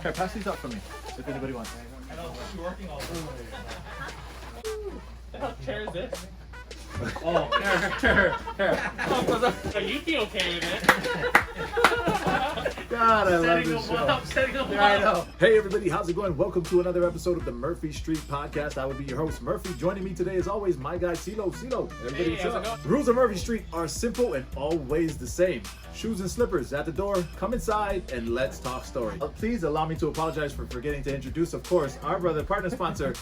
Here, pass these up for me, if anybody wants. I know, you're working all day. The hell chair is this? Oh, here. Are you feel okay with it? God, I love this show. Setting them Yeah, I know. Hey everybody, how's it going? Welcome to another episode of the Murphy Street Podcast. I will be your host, Murphy. Joining me today, as always, my guy, CeeLo. Everybody, Hey, how's it going? the rules of Murphy Street are simple and always the same. Shoes and slippers at the door. Come inside and let's talk story. Please allow me to apologize for forgetting to introduce, of course, our brother, partner, sponsor,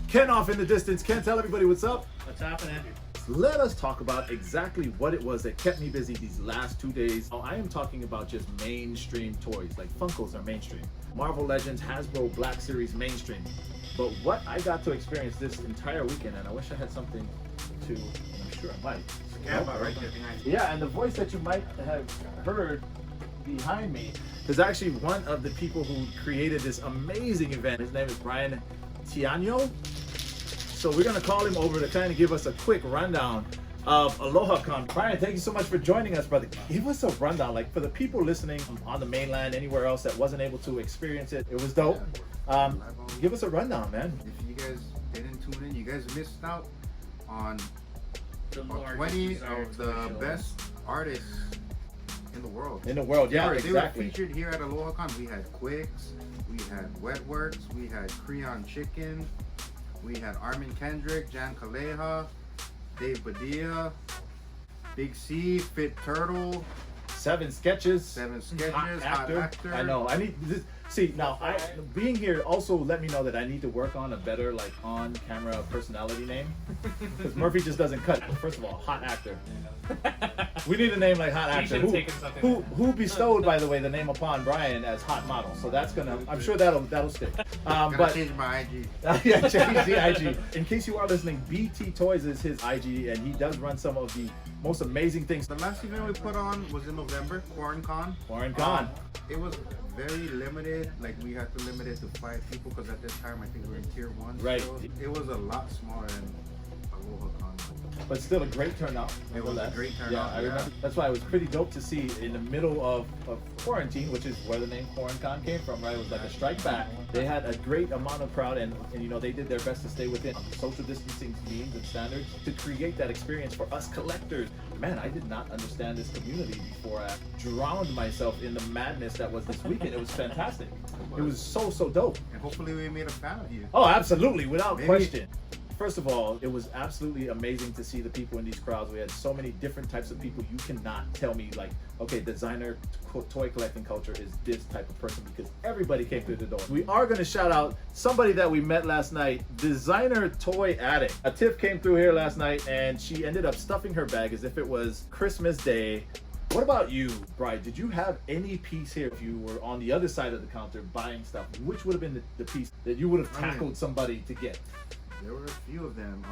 Ken off in the distance. Ken, tell everybody what's up. What's happening? Let us talk about exactly what it was that kept me busy these last 2 days. I am talking about just mainstream toys, like Funkos are mainstream. Marvel Legends, Hasbro, Black Series, mainstream. But what I got to experience this entire weekend, and I wish I had something to, I'm sure I might. Right there behind you. Yeah, and the voice that you might have heard behind me is actually one of the people who created this amazing event. His name is Brian Teanio. So we're gonna call him over to kind of give us a quick rundown of Aloha Con. Brian, thank you so much for joining us, brother. Give us a rundown, like for the people listening on the mainland, anywhere else that wasn't able to experience it. It was dope. Give us a rundown, man. If you guys didn't tune in, you guys missed out on The 20 of the best artists in the world. In the world, yeah, They were exactly. featured here at Aloha Con. We had Quicks, we had Wetworks, we had Creon Chicken, we had Armin Kendrick, Jan Kaleha, Dave Badia, Big C, Fit Turtle, 7 sketches. 7 Sketches, Hot Hot Actor. I know. I need this. See, now being here also let me know that I need to work on a better like on-camera personality name because Murphy just doesn't cut. First of all, Hot Actor. We need a name like Hot Actor. Who bestowed, by the way, the name upon Brian as Hot Model. So that's gonna. I'm sure that'll stick. Gotta change my IG. Yeah, change the IG. In case you are listening, BT Toys is his IG, and he does run some of the most amazing things. The last event we put on was in November, Foreign Con. It was very limited, like we had to limit it to 5 people because at this time I think we were in tier 1. Right. So it was a lot smaller than Aloha Con. But still a great turnout. It was a great turnout. Yeah, I remember. That's why it was pretty dope to see in the middle of quarantine, which is where the name Foreign Con came from, right? It was like a strike back. They had a great amount of crowd and you know, they did their best to stay within social distancing means and standards to create that experience for us collectors. Man, I did not understand this community before I drowned myself in the madness that was this weekend. It was fantastic. It was so dope. And hopefully we made a fan of you. Oh, absolutely, without question. First of all, it was absolutely amazing to see the people in these crowds. We had so many different types of people. You cannot tell me like, okay, designer toy collecting culture is this type of person because everybody came through the door. We are going to shout out somebody that we met last night, Designer Toy Addict. A Tiff came through here last night and she ended up stuffing her bag as if it was Christmas Day. What about you, Brian? Did you have any piece here if you were on the other side of the counter buying stuff? Which would have been the piece that you would have tackled somebody to get? There were a few of them.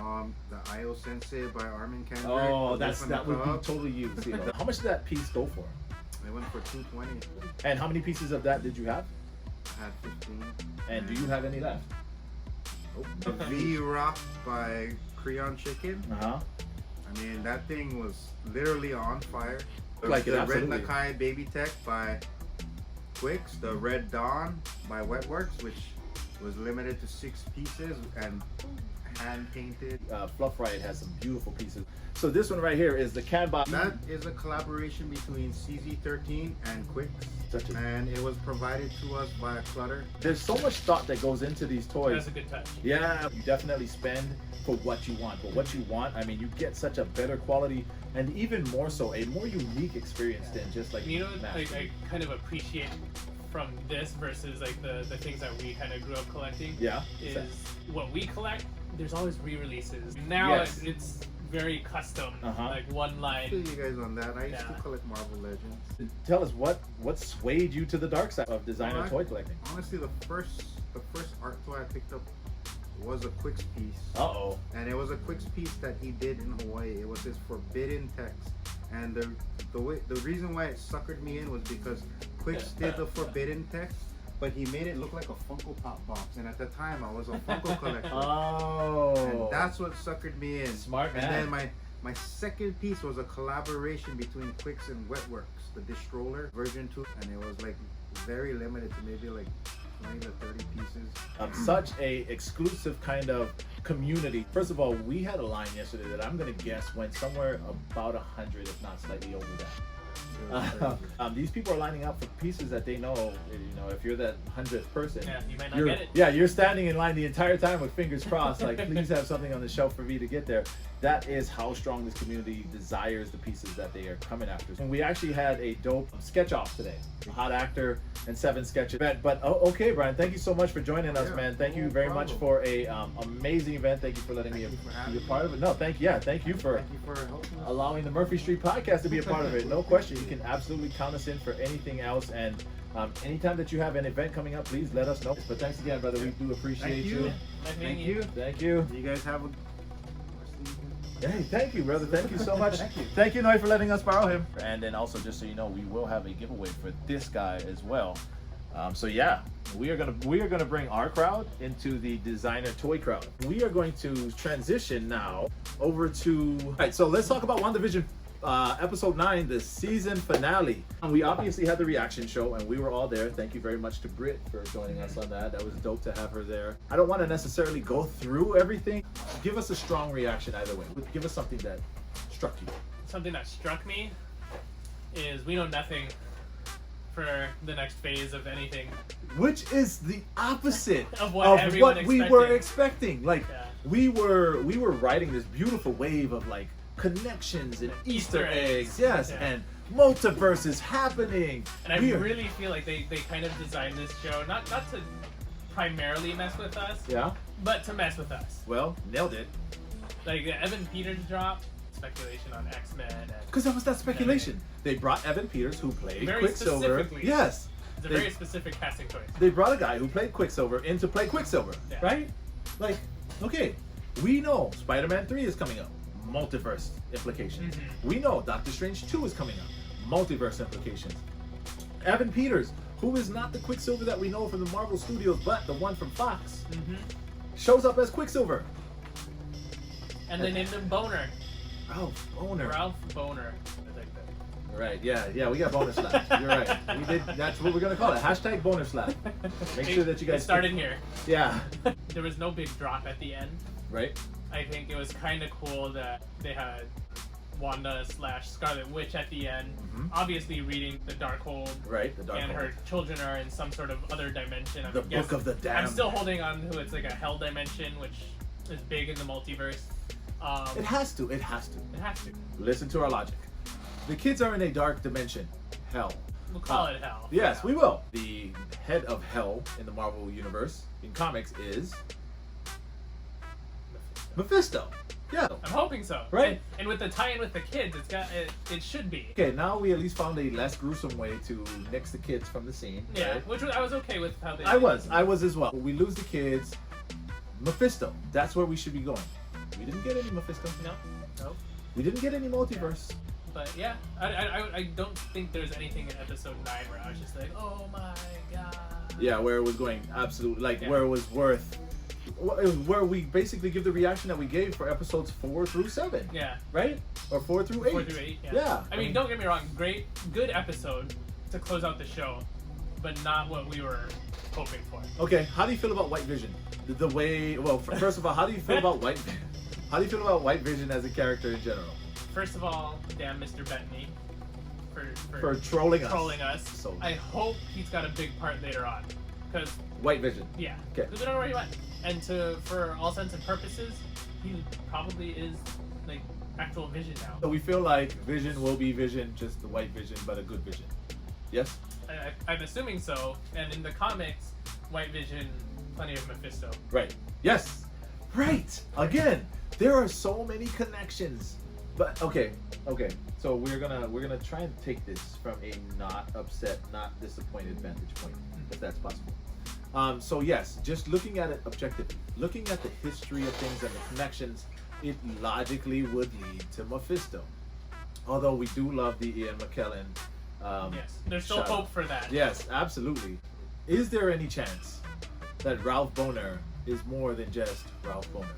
The IO Sensei by Armin Kendrick. Oh, that would be totally you. How much did that piece go for? They went for $220. And how many pieces of that did you have? I had 15. And do you have any left? The V-Rock by Creon Chicken. Uh-huh. I mean, that thing was literally on fire. Like the it, Red absolutely. Nakai Baby Tech by Quicks. The Red Dawn by Wetworks, which was limited to 6 pieces and hand painted. Fluff Riot has some beautiful pieces. So this one right here is the Canva. That is a collaboration between CZ13 and Quicks. And it was provided to us by Clutter. There's so much thought that goes into these toys. That's a good touch. Yeah, you definitely spend for what you want. But what you want, I mean, you get such a better quality and even more so, a more unique experience than just like, You know, like I kind of appreciate from this versus like the things that we kind of grew up collecting. Yeah. Is what we collect. There's always re-releases. Now Yes. it's very custom, like one I feel line. you guys on that. I used to collect Marvel Legends. Tell us what swayed you to the dark side of designer toy collecting? Honestly, the first art toy I picked up was a Quicks piece. Uh-oh. And it was a Quicks piece that he did in Hawaii. It was his Forbidden text. And the reason why it suckered me in was because Quicks did the Forbidden text, but he made it look like a Funko Pop box. And at the time, I was a Funko collector. Oh. And that's what suckered me in. Smart man. And then my second piece was a collaboration between Quicks and Wetworks, the Destroller version 2. And it was like very limited to maybe like like the 30 pieces. Such a exclusive kind of community. First of all, we had a line yesterday that I'm gonna guess went somewhere about 100, if not slightly over that. These people are lining up for pieces that they know. You know, if you're that 100th person, Yeah, you might not get it. Yeah, you're standing in line the entire time with fingers crossed. Like, please have something on the shelf for me to get there. That is how strong this community desires the pieces that they are coming after. And we actually had a dope sketch off today. Hot actor and 7 sketch event. But okay, Brian, thank you so much for joining us, man. Thank you very much for a amazing event. Thank you for letting me be a part of it. No, thank you for helping us. allowing the Murphy Street podcast to be a part of it. No question. You can absolutely count us in for anything else. And anytime that you have an event coming up, please let us know. But thanks again, brother. We do appreciate you. Thank you. Thank you. You guys have a... Hey, thank you, brother. Thank you so much. Thank you, Noe, for letting us borrow him. And then also, just so you know, we will have a giveaway for this guy as well. So yeah, we are gonna bring our crowd into the designer toy crowd. We are going to transition now over to. All right, so let's talk about WandaVision. Episode 9, the season finale. We obviously had the reaction show and we were all there. Thank you very much to Britt for joining us on that. That was dope to have her there. I don't want to necessarily go through everything. Give us a strong reaction either way. Give us something that struck you. Something that struck me is we know nothing for the next phase of anything. Which is the opposite of what we were expecting. Like, Yeah. we were riding this beautiful wave of like connections and Easter eggs, yes, Yeah. and multiverses happening. And I really feel like they kind of designed this show not to primarily mess with us, Yeah. but to mess with us. Well, nailed it. Like the Evan Peters drop, speculation on X-Men, and Because that was that speculation. They brought Evan Peters, who played Very Quicksilver. specifically. Yes. it's a They- very specific casting choice. They brought a guy who played Quicksilver in to play Quicksilver, Yeah. right? Like, okay, we know Spider-Man 3 is coming up. Multiverse implications. Mm-hmm. We know Doctor Strange 2 is coming up. Multiverse implications. Evan Peters, who is not the Quicksilver that we know from the Marvel Studios, but the one from Fox, shows up as Quicksilver. And they named him Bohner. Ralph Bohner. Ralph Bohner. I like that. Right, yeah, we got bonus slaps. You're right. We did. That's what we're gonna call it. Hashtag bonus slap. Make sure that you guys It started here. Yeah. There was no big drop at the end. Right. I think it was kind of cool that they had Wanda/Scarlet Witch at the end. Mhm. Obviously reading the Darkhold. Right. The Dark And Hold. her children are in some sort of other dimension. The Book of the Damned. I'm still holding on to it's like a hell dimension, which is big in the multiverse. It has to. It has to. It has to. Listen to our logic. The kids are in a dark dimension. Hell. We'll call it hell. Yes, Yeah. we will. The head of hell in the Marvel universe in comics is Mephisto. Yeah. I'm hoping so. Right. And with the tie-in with the kids, it should be. Okay, now we at least found a less gruesome way to nix the kids from the scene. Yeah, right? which I was okay with how they. I was as well. We lose the kids. Mephisto. That's where we should be going. We didn't get any Mephisto. No. We didn't get any multiverse. But yeah, I don't think there's anything in episode 9 where I was just like, oh my god. Yeah, where it was going absolutely, like Yeah. where it was worth, where we basically give the reaction that we gave for episodes 4 through 7, Yeah. right? Or 4 through 8. 4 through 8. Yeah. Yeah. I mean, don't get me wrong. Good episode to close out the show, but not what we were hoping for. Okay, how do you feel about White Vision? The way, well, first of all, how do you feel about White? How do you feel about White Vision as a character in general? First of all, damn Mr. Bettany For trolling us. trolling us. So- I hope he's got a big part later on, because White Vision. yeah, Okay. because we don't know where he went. And for all sense and purposes, he probably is like actual Vision now. So we feel like Vision will be Vision, just the White Vision, but a good Vision. Yes? I'm assuming so. And in the comics, White Vision, plenty of Mephisto. Right. Yes. Right. Again, there are so many connections. But okay. So we're gonna try and take this from a not upset, not disappointed vantage point, if that's possible. So yes, just looking at it objectively, looking at the history of things and the connections, it logically would lead to Mephisto. Although we do love the Ian McKellen. Yes, there's still shout out. hope for that. Yes, absolutely. Is there any chance that Ralph Bohner is more than just Ralph Bohner?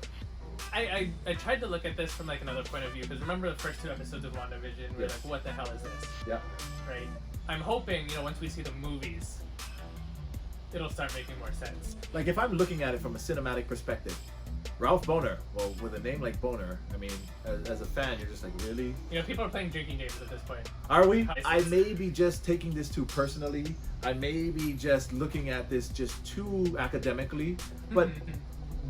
I tried to look at this from like another point of view, because remember the first 2 episodes of WandaVision, we're Yes. like, what the hell is this? Yeah. Right? I'm hoping, once we see the movies, it'll start making more sense. Like if I'm looking at it from a cinematic perspective, Ralph Bohner, well, with a name like Bohner, I mean, as a fan, you're just like, really? You know, people are playing drinking games at this point. Are we? ISIS. I may be just taking this too personally. I may be just looking at this just too academically. But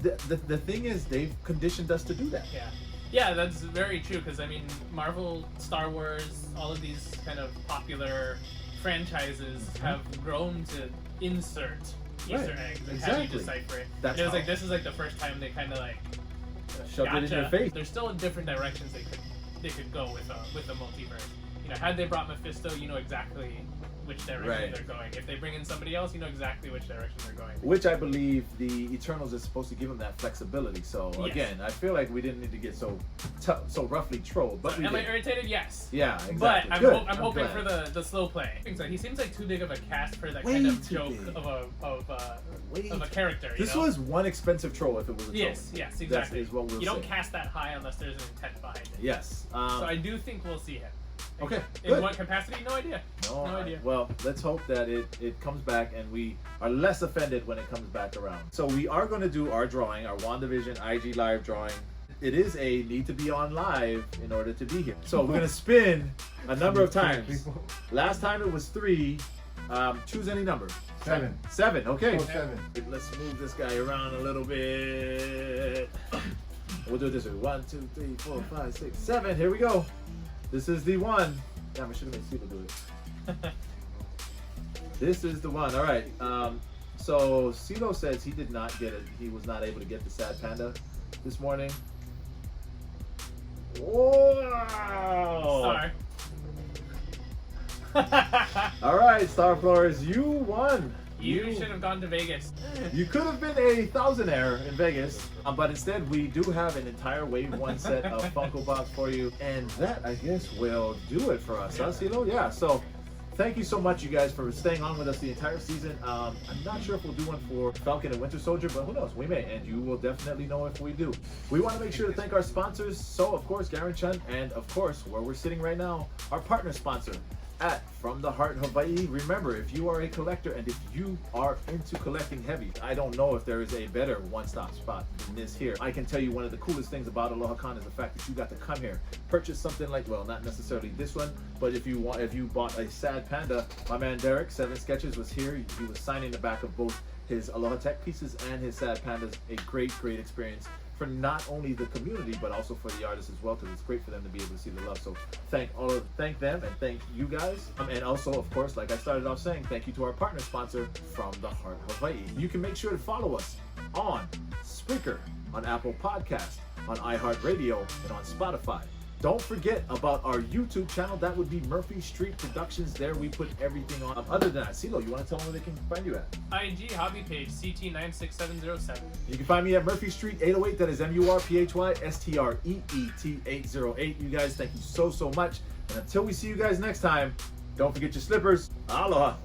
the thing is, they've conditioned us to do that. Yeah. Yeah, that's very true, because, I mean, Marvel, Star Wars, all of these kind of popular franchises have grown to insert Easter eggs and have you decipher it. That's and it was how- like, this is like the first time they kind of like Shoved it in your face. There's still different directions they could go with the multiverse. You know, had they brought Mephisto, you know exactly which direction they're going. If they bring in somebody else, you know exactly which direction they're going. Which I believe the Eternals is supposed to give them that flexibility. So Yes. again, I feel like we didn't need to get so roughly trolled, but we Am I did. irritated? Yes. Yeah, exactly. But I'm, Good. I'm hoping glad. for the slow play. He seems like too big of a cast for that Way kind of too joke big. of Way a too- character. This you know? was one expensive troll if it was a troll. Yes, That exactly. is what we'll you don't say. cast that high unless there's an intent behind it. Yes. So I do think we'll see him. Okay, In good. what capacity? No idea. No idea. Well, let's hope that it comes back and we are less offended when it comes back around. So we are going to do our drawing, our WandaVision IG live drawing. It is a need to be on live in order to be here. So we're going to spin a number of times. Last time it was 3. Choose any number. 7. 7. Okay. Oh, 7. Let's move this guy around a little bit. We'll do it this way. 1, 2, 3, 4, 5, 6, 7. Here we go. This is the one. Damn, I should have made Steve do it. This is the one. All right. So CeeLo says he did not get it. He was not able to get the sad panda this morning. Whoa! Sorry. All right, Starflowers, you won. You should have gone to Vegas. You could have been a thousandaire in Vegas, but instead we do have an entire Wave 1 set of Funko Pops for you. And that, I guess, will do it for us, huh, CeeLo? Yeah, so thank you so much, you guys, for staying on with us the entire season. I'm not sure if we'll do one for Falcon and Winter Soldier, but who knows? We may, and you will definitely know if we do. We want to make sure to thank our sponsors. So, of course, Garen Chun, and, of course, where we're sitting right now, our partner sponsor, at From the Heart Hawaii. Remember, if you are a collector and if you are into collecting heavy, I don't know if there is a better one-stop spot than this here. I can tell you one of the coolest things about Aloha Con is the fact that you got to come here, purchase something like, well, not necessarily this one, but if you bought a sad panda, my man Derek, 7 Sketches, was here. He was signing the back of both his Aloha Tech pieces and his sad pandas. A great experience for not only the community but also for the artists as well, because it's great for them to be able to see the love. So thank them and thank you guys, and also, of course, like I started off saying, thank you to our partner sponsor, From the Heart Hawaii. You can make sure to follow us on Spreaker, on Apple Podcast, on iHeartRadio, and on Spotify. Don't forget about our YouTube channel. That would be Murphy Street Productions. There we put everything on. Other than that, CeeLo, you want to tell them where they can find you at? IG hobby page CT96707. You can find me at Murphy Street 808. That is MURPHYSTREET 808. You guys, thank you so much. And until we see you guys next time, don't forget your slippers. Aloha.